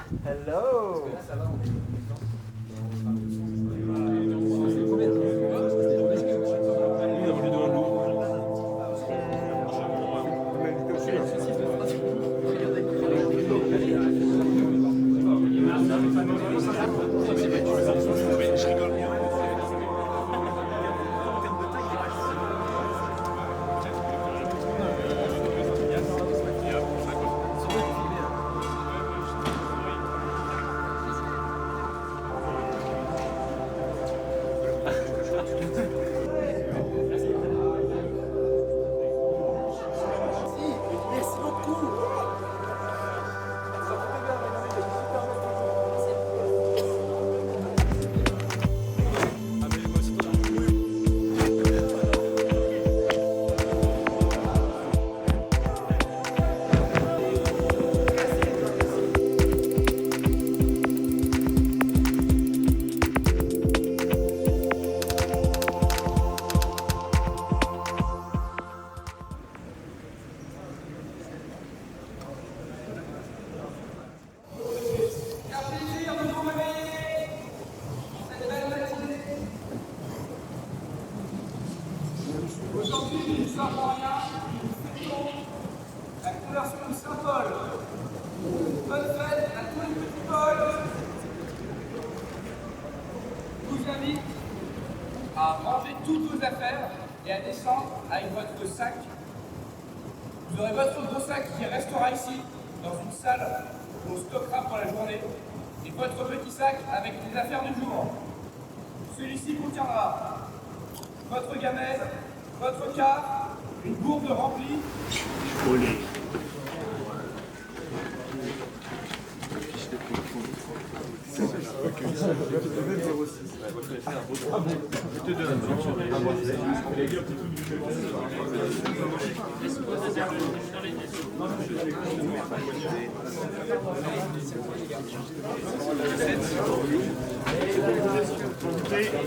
Hello. Aujourd'hui, nous ne sommes pour rien, la conversion de Saint-Paul. Bonne fête à tous les petits Paul. Je vous invite à ranger toutes vos affaires et à descendre avec votre sac. Vous aurez votre gros sac qui restera ici, dans une salle où on stockera pour la journée, et votre petit sac avec les affaires du jour. Celui-ci contiendra votre gamelle, votre quart, une gourde remplie.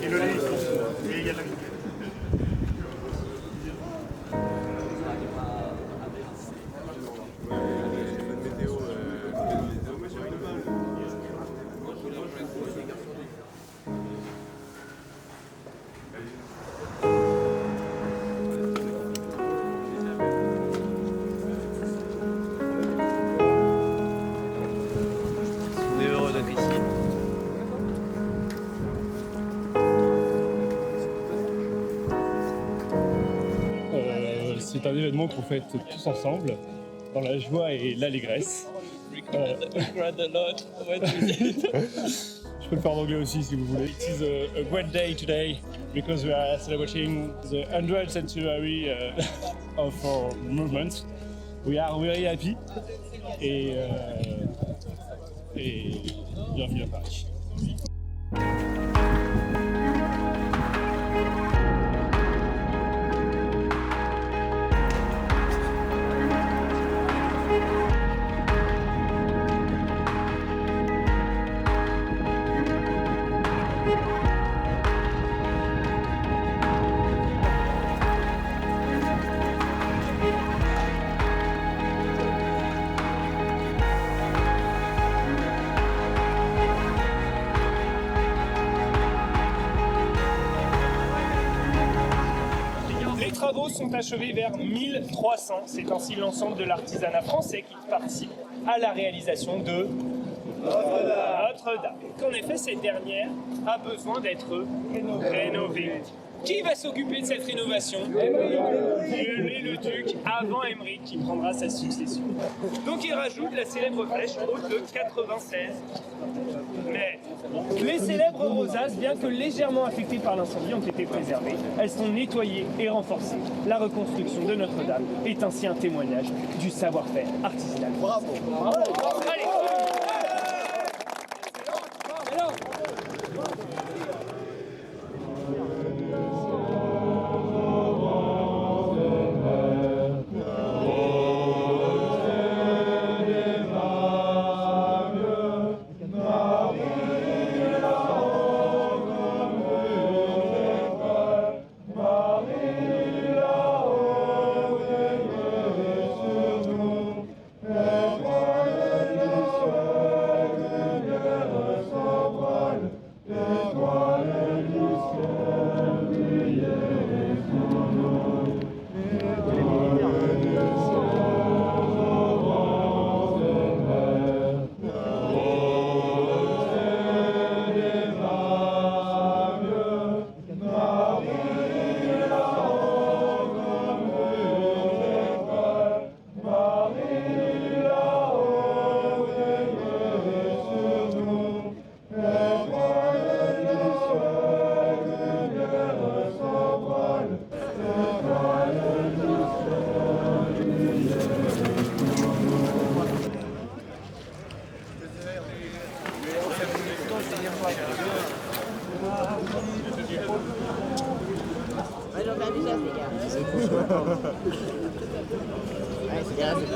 Et le lait, et il y a de la On est heureux d'être ici. C'est un événement qu'on fête tous ensemble, dans la joie et l'allégresse. Je peux le faire en anglais aussi si vous voulez. It is a great day today because we are celebrating the 100th century of our movement. We are very happy et bienvenue à Paris. Les travaux sont achevés vers 1300. C'est ainsi l'ensemble de l'artisanat français qui participe à la réalisation de Notre-Dame. Qu'en effet, cette dernière a besoin d'être rénovée. Qui va s'occuper de cette rénovation? Le duc avant Émeric qui prendra sa succession. Donc il rajoute la célèbre flèche haute de 96 mètres. Les célèbres rosaces, bien que légèrement affectées par l'incendie, ont été préservées. Elles sont nettoyées et renforcées. La reconstruction de Notre-Dame est ainsi un témoignage du savoir-faire artisanal. Bravo. Allez.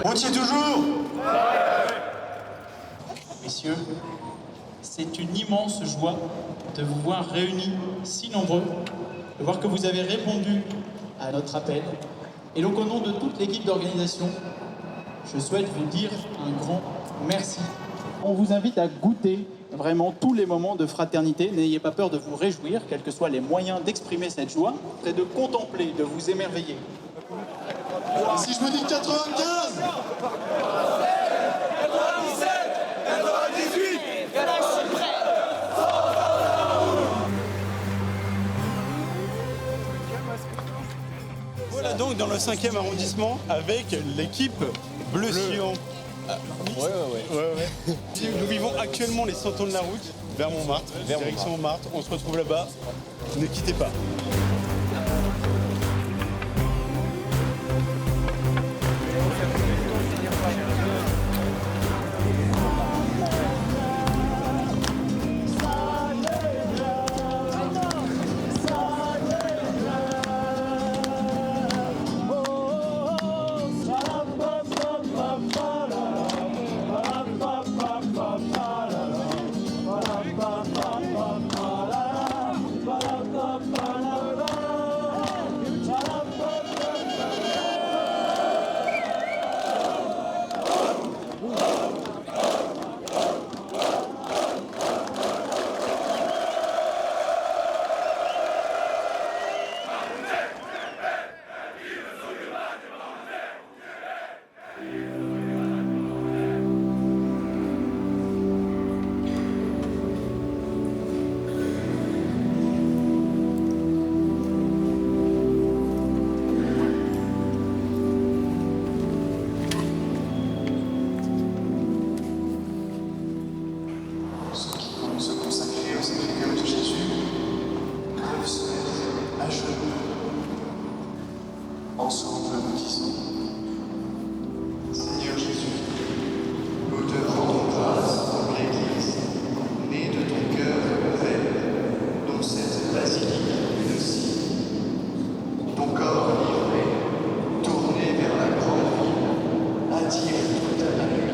Routier toujours. Messieurs, c'est une immense joie de vous voir réunis si nombreux, de voir que vous avez répondu à notre appel. Et donc au nom de toute l'équipe d'organisation, je souhaite vous dire un grand merci. On vous invite à goûter vraiment tous les moments de fraternité. N'ayez pas peur de vous réjouir, quels que soient les moyens d'exprimer cette joie, et de contempler, de vous émerveiller. Si je vous dis 95 Voilà donc dans le 5e arrondissement avec l'équipe Bleu Sion. Ouais. Nous vivons actuellement les 100 ans de la route vers Montmartre, direction Montmartre. On se retrouve là-bas. Ne quittez pas. Ensemble, nous disons, Seigneur Jésus, nous te rendons grâce pour l'Église, née de ton cœur révèle, dont cette basilique une cime. Ton corps livré, tourné vers la grande ville, attire toute la nuit.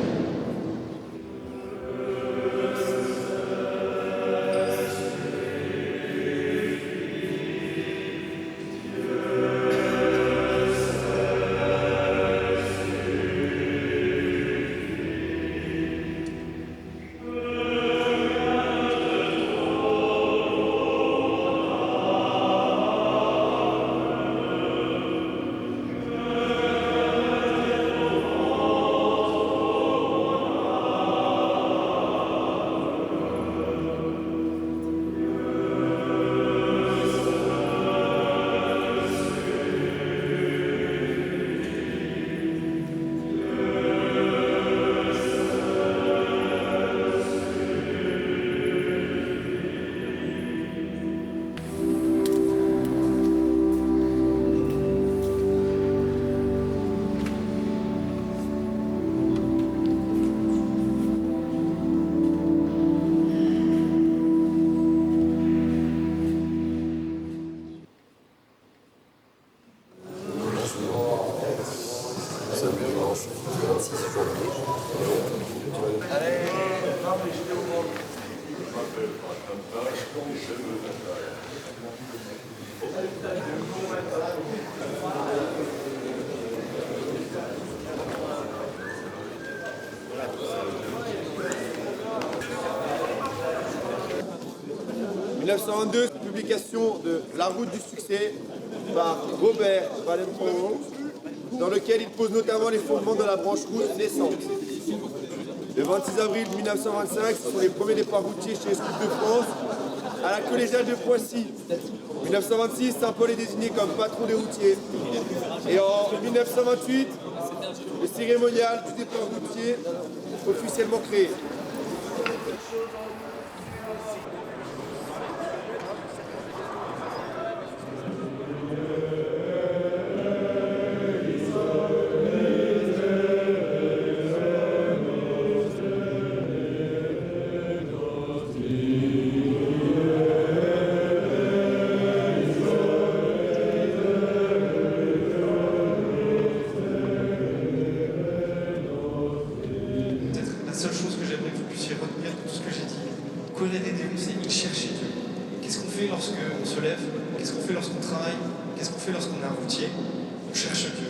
En 1922, publication de La route du succès par Robert Baden-Powell, dans lequel il pose notamment les fondements de la branche route naissante. Le 26 avril 1925, ce sont les premiers départs routiers chez les Scouts de France à la collégiale de Poissy. En 1926, Saint-Paul est désigné comme patron des routiers. Et en 1928, le cérémonial du départ routier officiellement créé. retenir de tout ce que j'ai dit. Colère et dénoncer, il cherchait Dieu. Qu'est-ce qu'on fait lorsqu'on se lève? Qu'est-ce qu'on fait lorsqu'on travaille? Qu'est-ce qu'on fait lorsqu'on est un routier? On cherche Dieu.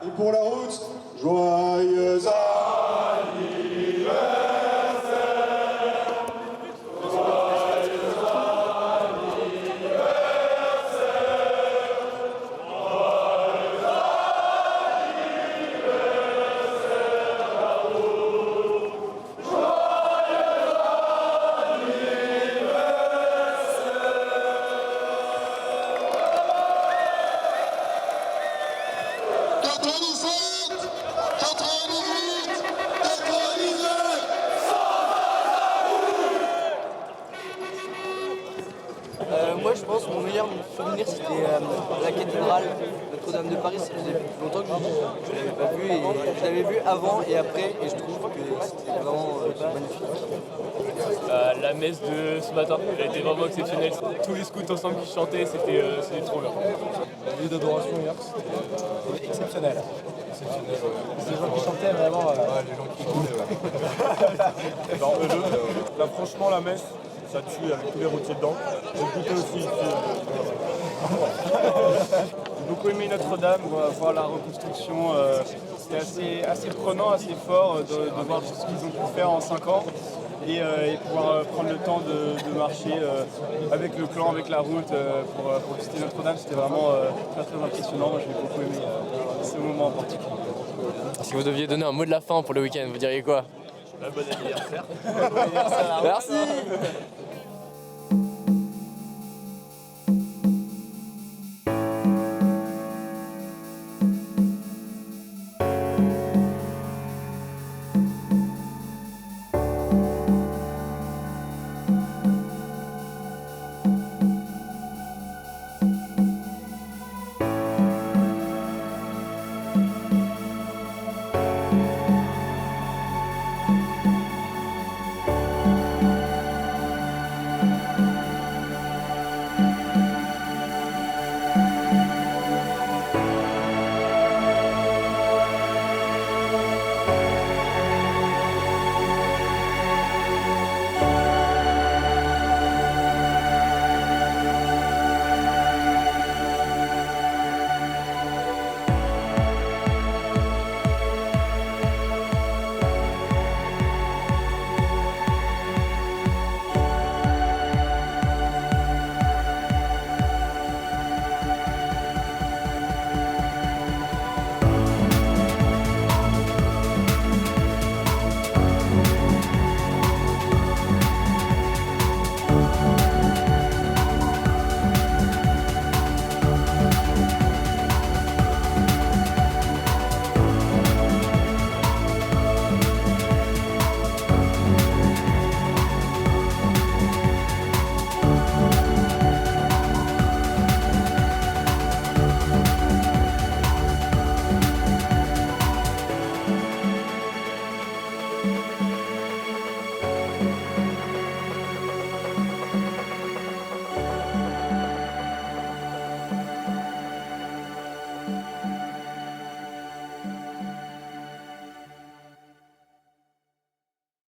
Et pour la route, joyeux anniversaire. Moi je pense que mon meilleur souvenir c'était la cathédrale Notre-Dame de Paris. Ça faisait longtemps que je ne l'avais pas vue et je l'avais vue avant et après et je trouve que c'était vraiment magnifique. La messe de ce matin, elle a été vraiment exceptionnelle. Tous les scouts ensemble qui chantaient, c'était trop bien. La vie d'adoration hier, c'était exceptionnel. Les gens qui chantaient vraiment. Les gens qui chantaient, Là, franchement, la messe, ça tue avec tous les routiers dedans. J'ai goûté aussi ici. J'ai beaucoup aimé Notre-Dame, voir la reconstruction. C'était assez prenant, assez fort de voir tout ce qu'ils ont pu faire en 5 ans. Et pouvoir prendre le temps de marcher avec le clan, avec la route pour visiter Notre-Dame, c'était vraiment très très impressionnant. Moi j'ai beaucoup aimé ce moment en particulier. Si vous deviez donner un mot de la fin pour le week-end, vous diriez quoi? Bon anniversaire. Merci.